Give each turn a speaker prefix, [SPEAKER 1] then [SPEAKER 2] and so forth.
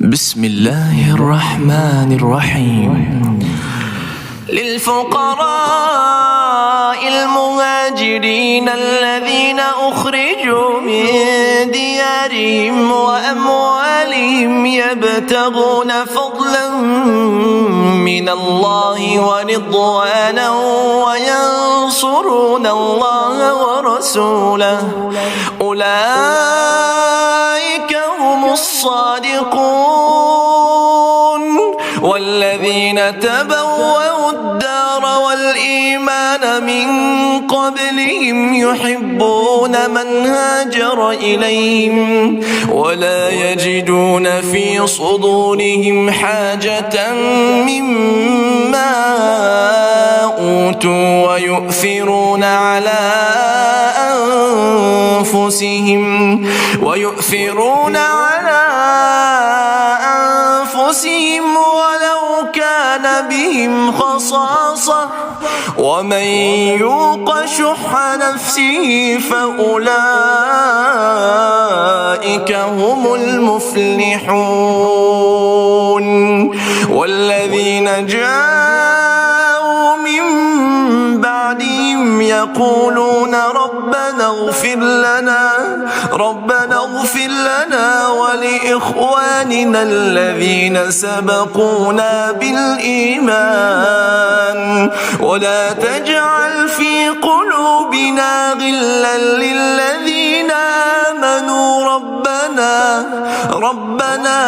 [SPEAKER 1] بسم الله الرحمن الرحيم. للفقراء المهاجرين الذين أخرجوا من ديارهم وأموالهم يبتغون فضلا من الله ورضوانا وينصرون الله ورسوله أولئك هم الصادقون. والذين تبوأوا الدار والإيمان من قبلهم يحبون من هاجر إليهم ولا يجدون في صدورهم حاجة مما أوتوا ويؤثرون على أنفسهم ولو كان بهم خصاصة ومن يوق شح نفسه فأولئك هم المفلحون. والذين جاءوا من بعدهم يقولون ربنا اغفر لنا ولإخواننا الذين سبقونا بالإيمان ولا تجعل في قلوبنا غلا للذين آمنوا ربنا